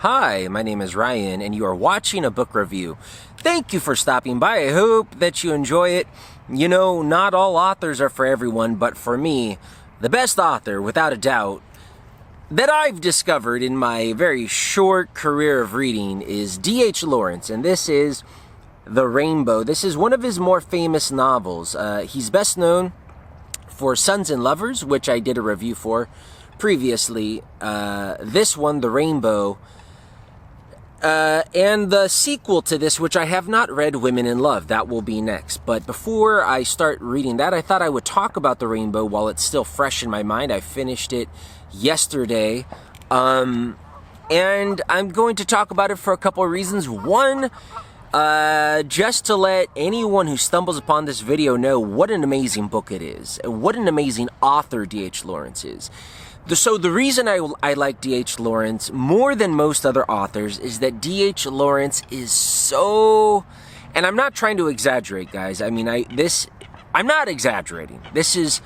Hi, my name is Ryan, and you are watching a book review. Thank you for stopping by. I hope that you enjoy it. You know, not all authors are for everyone, but for me, the best author, without a doubt, that I've discovered in my very short career of reading is D.H. Lawrence, and this is The Rainbow. This is one of his more famous novels. He's best known for Sons and Lovers, which I did a review for previously. This one, The Rainbow, and the sequel to this, which I have not read, Women in Love. That will be next. But before I start reading that, I thought I would talk about The Rainbow while it's still fresh in my mind. I finished it yesterday. And I'm going to talk about it for a couple of reasons. One, just to let anyone who stumbles upon this video know what an amazing book it is, and what an amazing author D.H. Lawrence is. So the reason I like D.H. Lawrence more than most other authors is that D.H. Lawrence is so, and I'm not trying to exaggerate, guys. I mean, I'm not exaggerating. This is,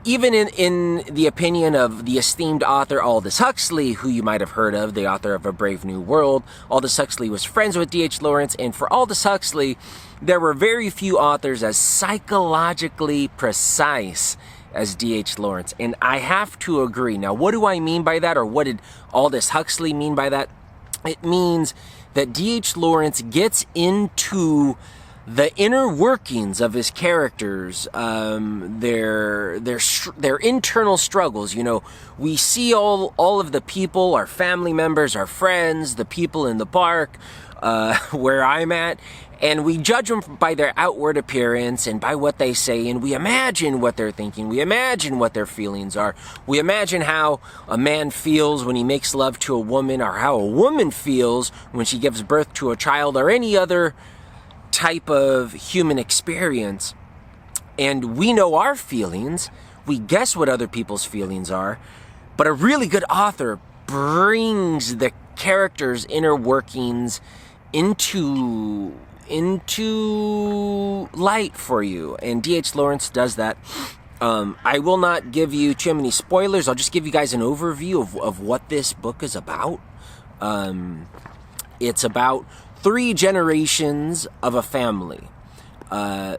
even in the opinion of the esteemed author Aldous Huxley, who you might have heard of, the author of A Brave New World. Aldous Huxley was friends with D.H. Lawrence, and for Aldous Huxley, there were very few authors as psychologically precise as D.H. Lawrence, and I have to agree. Now, what do I mean by that, or what did Aldous Huxley mean by that? It means that D.H. Lawrence gets into the inner workings of his characters, their internal struggles. You know, we see all of the people, our family members, our friends, the people in the park, where I'm at, and we judge them by their outward appearance and by what they say, and we imagine what they're thinking. We imagine what their feelings are. We imagine how a man feels when he makes love to a woman, or how a woman feels when she gives birth to a child, or any other type of human experience. And we know our feelings. We guess what other people's feelings are. But a really good author brings the character's inner workings into light for you, and D.H. Lawrence does that. I will not give you too many spoilers. I'll just give you guys an overview of what this book is about. It's about 3 generations of a family.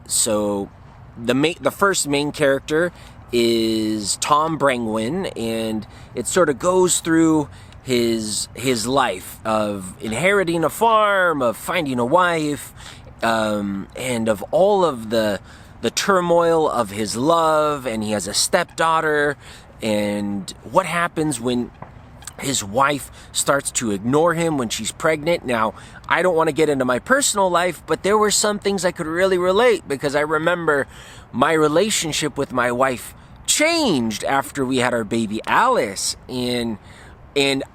So the first main character is Tom Brangwyn, and it sort of goes through his life of inheriting a farm, of finding a wife, and of all of the turmoil of his love. And he has a stepdaughter, and what happens when his wife starts to ignore him when she's pregnant. Now, I don't want to get into my personal life, but there were some things I could really relate, because I remember my relationship with my wife changed after we had our baby Alice, and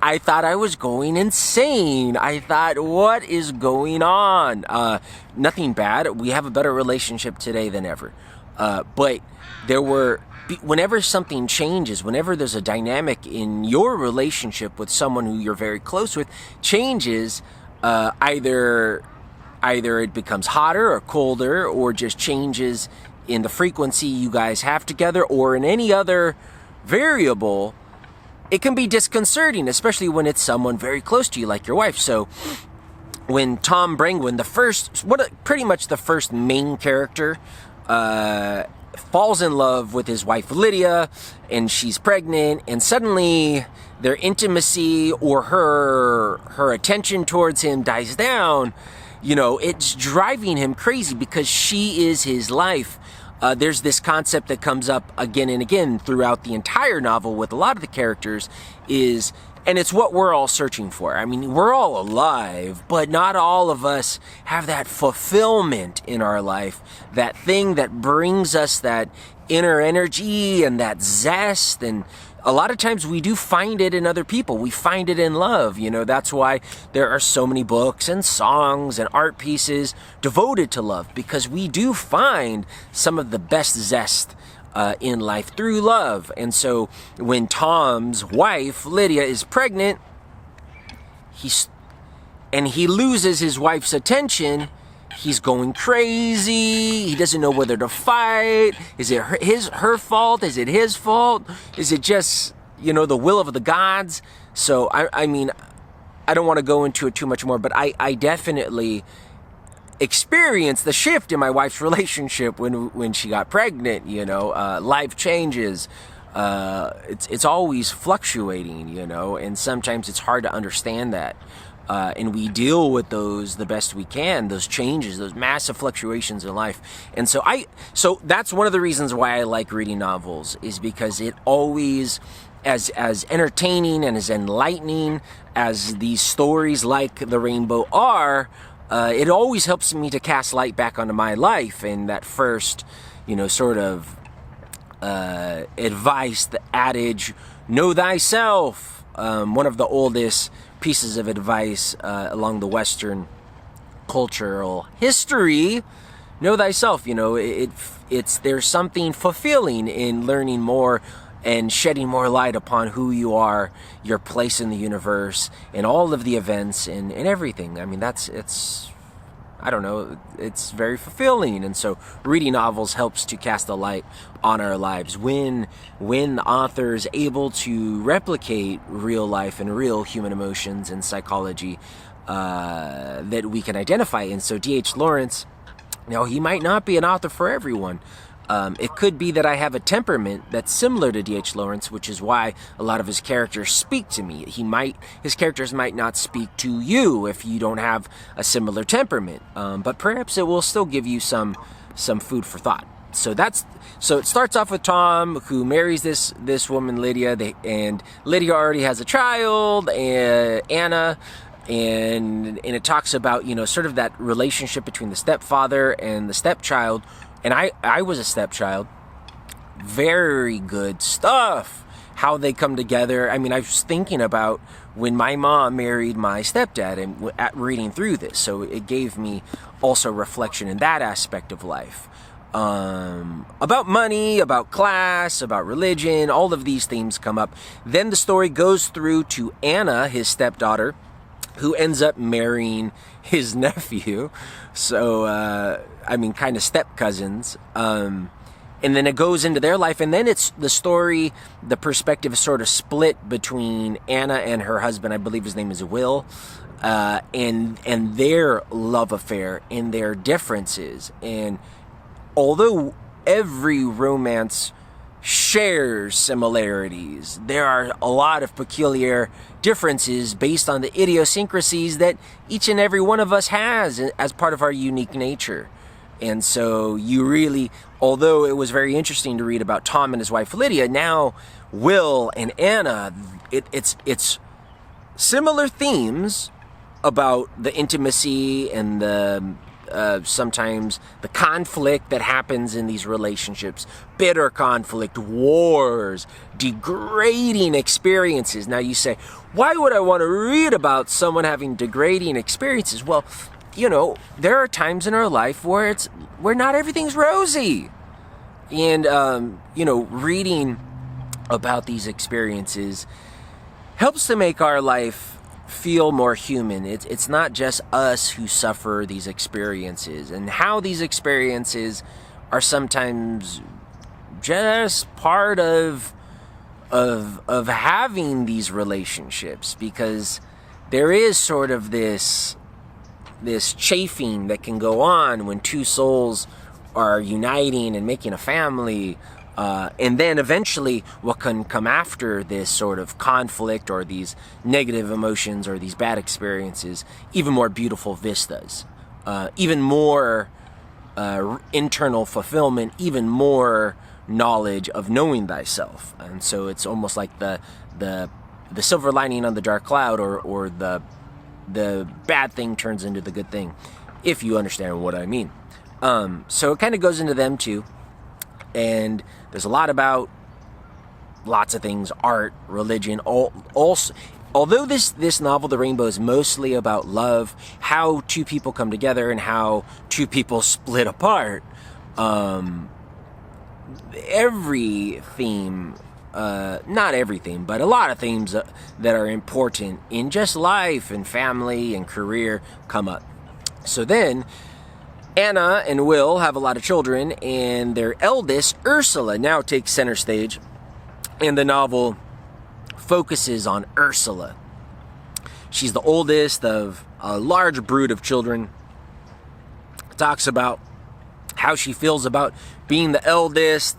I thought I was going insane. I thought, what is going on? Nothing bad. We have a better relationship today than ever. But whenever something changes, whenever there's a dynamic in your relationship with someone who you're very close with changes, either it becomes hotter or colder, or just changes in the frequency you guys have together, or in any other variable, it can be disconcerting, especially when it's someone very close to you, like your wife. So when Tom Brangwyn, pretty much the first main character, falls in love with his wife Lydia, and she's pregnant, and suddenly their intimacy, or her attention towards him, dies down. You know, it's driving him crazy, because she is his life. There's this concept that comes up again and again throughout the entire novel with a lot of the characters, and it's what we're all searching for. I mean, we're all alive, but not all of us have that fulfillment in our life, that thing that brings us that inner energy and that zest. And a lot of times we do find it in other people. We find it in love. You know, that's why there are so many books and songs and art pieces devoted to love, because we do find some of the best zest in life through love. And so when Tom's wife Lydia is pregnant, he loses his wife's attention. He's going crazy. He doesn't know whether to fight. Is it her fault? Is it his fault? Is it just, the will of the gods? So I mean, I don't want to go into it too much more, but I definitely experienced the shift in my wife's relationship when she got pregnant. Life changes. It's always fluctuating, and sometimes it's hard to understand that. And we deal with those the best we can, those changes, those massive fluctuations in life. And so that's one of the reasons why I like reading novels, is because it always, as entertaining and as enlightening as these stories like The Rainbow are, it always helps me to cast light back onto my life. And that first, sort of advice, the adage, know thyself, one of the oldest pieces of advice along the Western cultural history. Know thyself. There's something fulfilling in learning more and shedding more light upon who you are, your place in the universe, and all of the events and everything. I mean, it's very fulfilling. And so reading novels helps to cast a light on our lives. When the author is able to replicate real life and real human emotions and psychology that we can identify. And so D.H. Lawrence, he might not be an author for everyone. It could be that I have a temperament that's similar to D.H. Lawrence, which is why a lot of his characters speak to me. His characters might not speak to you if you don't have a similar temperament, but perhaps it will still give you some food for thought. So it starts off with Tom, who marries this woman Lydia, and Lydia already has a child, Anna. And it talks about sort of that relationship between the stepfather and the stepchild. And I was a stepchild. Very good stuff. How they come together. I mean, I was thinking about when my mom married my stepdad and reading through this. So it gave me also reflection in that aspect of life. About money, about class, about religion, all of these themes come up. Then the story goes through to Anna, his stepdaughter, who ends up marrying his nephew. So, kind of step cousins. And then it goes into their life. And then it's the story, the perspective is sort of split between Anna and her husband. I believe his name is Will. And their love affair and their differences. And although every romance shares similarities, there are a lot of peculiar differences based on the idiosyncrasies that each and every one of us has as part of our unique nature. And so although it was very interesting to read about Tom and his wife Lydia, now Will and Anna, it's similar themes about the intimacy and the sometimes the conflict that happens in these relationships, bitter conflict, wars, degrading experiences. Now you say, why would I want to read about someone having degrading experiences? Well, there are times in our life where not everything's rosy. And, reading about these experiences helps to make our life feel more human. It's not just us who suffer these experiences, and how these experiences are sometimes just part of having these relationships, because there is sort of this chafing that can go on when two souls are uniting and making a family. And then eventually what can come after this sort of conflict or these negative emotions or these bad experiences, even more beautiful vistas, even more internal fulfillment, even more knowledge of knowing thyself. And so it's almost like the silver lining on the dark cloud, or the bad thing turns into the good thing, if you understand what I mean. So it kind of goes into them too. And there's a lot about lots of things, art, religion, although this novel, The Rainbow, is mostly about love, how two people come together and how two people split apart. Every theme, not every theme, but a lot of themes that are important in just life and family and career come up. So then Anna and Will have a lot of children, and their eldest, Ursula, now takes center stage, and the novel focuses on Ursula. she's the oldest of a large brood of children. Talks about how she feels about being the eldest,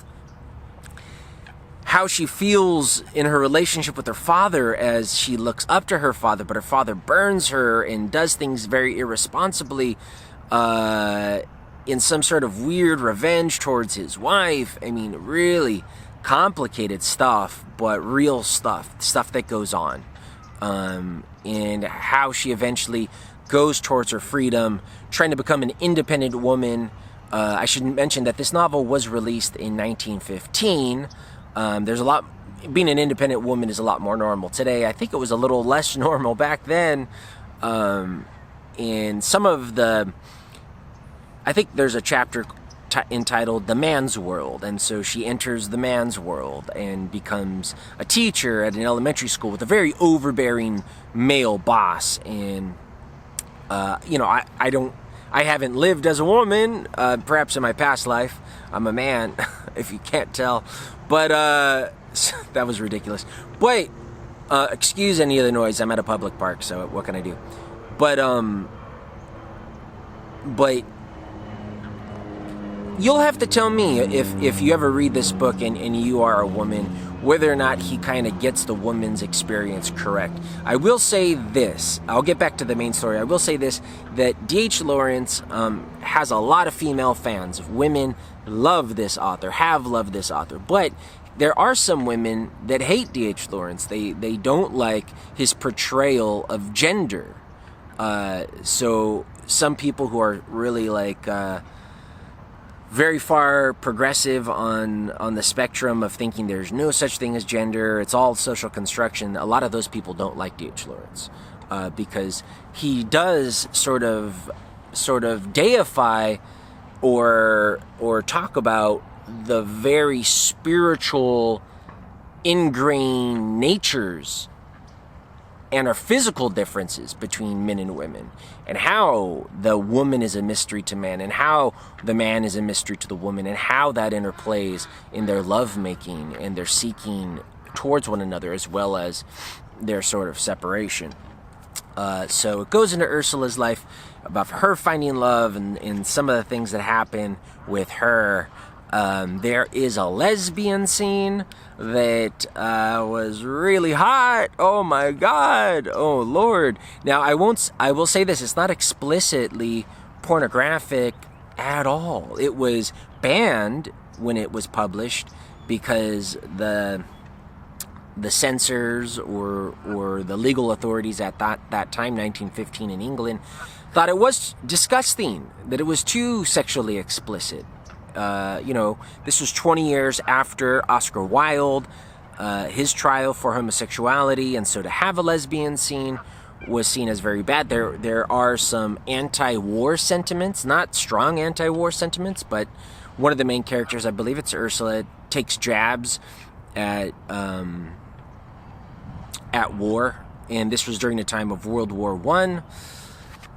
how she feels in her relationship with her father as she looks up to her father, but her father burns her and does things very irresponsibly in some sort of weird revenge towards his wife. I mean, really complicated stuff, but real stuff that goes on. And how she eventually goes towards her freedom, trying to become an independent woman. I should mention that this novel was released in 1915. There's a lot, being an independent woman is a lot more normal today. I think it was a little less normal back then. And some of the, I think there's a chapter entitled The Man's World, and so she enters the man's world and becomes a teacher at an elementary school with a very overbearing male boss. And I haven't lived as a woman, perhaps in my past life. I'm a man, if you can't tell, but that was ridiculous. Wait, excuse any of the noise, I'm at a public park, so what can I do? But you'll have to tell me if you ever read this book and you are a woman, whether or not he kind of gets the woman's experience correct. I will say this, I'll get back to the main story. I will say this, that D.H. Lawrence has a lot of female fans. Women love this author, have loved this author, but there are some women that hate D.H. Lawrence. They don't like his portrayal of gender. So some people who are really like very far progressive on the spectrum of thinking there's no such thing as gender, it's all social construction, a lot of those people don't like D.H. Lawrence because he does sort of deify or talk about the very spiritual ingrained natures and our physical differences between men and women, and how the woman is a mystery to man, and how the man is a mystery to the woman, and how that interplays in their lovemaking and their seeking towards one another, as well as their sort of separation. So it goes into Ursula's life about her finding love and some of the things that happen with her. There is a lesbian scene that was really hot. Oh my God. Oh Lord. Now I will say this, it's not explicitly pornographic at all. It was banned when it was published because the censors or the legal authorities at that time, 1915 in England, thought it was disgusting, that it was too sexually explicit. This was 20 years after Oscar Wilde, his trial for homosexuality, and so to have a lesbian scene was seen as very bad. There are some anti-war sentiments, not strong anti-war sentiments, but one of the main characters, I believe it's Ursula, takes jabs at war, and this was during the time of World War I,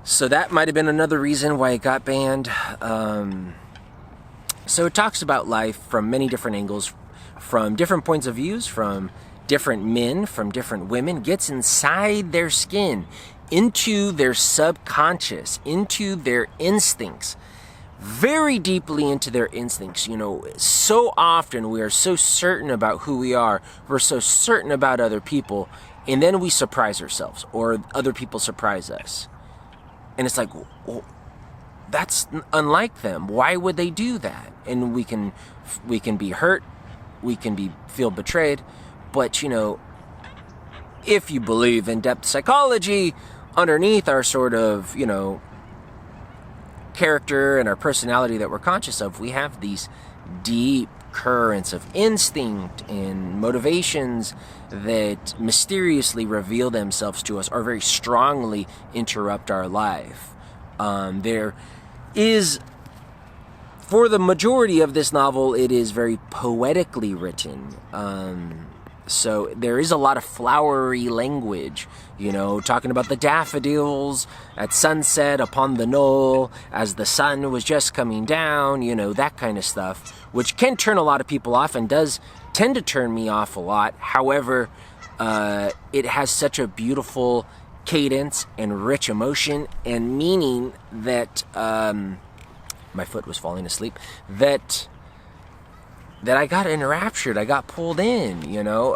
so that might have been another reason why it got banned. So it talks about life from many different angles, from different points of views, from different men, from different women, gets inside their skin, into their subconscious, into their instincts, very deeply into their instincts. So often we are so certain about who we are, we're so certain about other people, and then we surprise ourselves, or other people surprise us. And it's like, well, that's unlike them. Why would they do that? And we can be hurt, we can feel betrayed, but if you believe in depth psychology, underneath our sort of character and our personality that we're conscious of, we have these deep currents of instinct and motivations that mysteriously reveal themselves to us or very strongly interrupt our life. There is, for the majority of this novel, it is very poetically written. So there is a lot of flowery language, talking about the daffodils at sunset upon the knoll as the sun was just coming down, that kind of stuff, which can turn a lot of people off and does tend to turn me off a lot. However, it has such a beautiful cadence and rich emotion and meaning that my foot was falling asleep, that I got enraptured, I got pulled in, you know.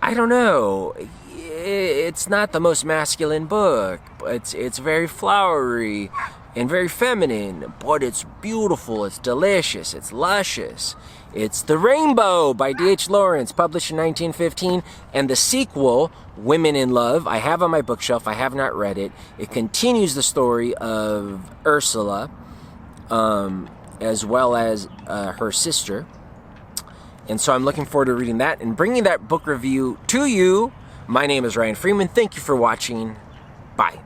I don't know, it's not the most masculine book, but it's very flowery and very feminine, but it's beautiful, it's delicious, it's luscious. It's The Rainbow by D.H. Lawrence, published in 1915, and the sequel, Women in Love, I have on my bookshelf. I have not read it. It continues the story of Ursula, as well as her sister. And so I'm looking forward to reading that and bringing that book review to you. My name is Ryan Freeman. Thank you for watching. Bye.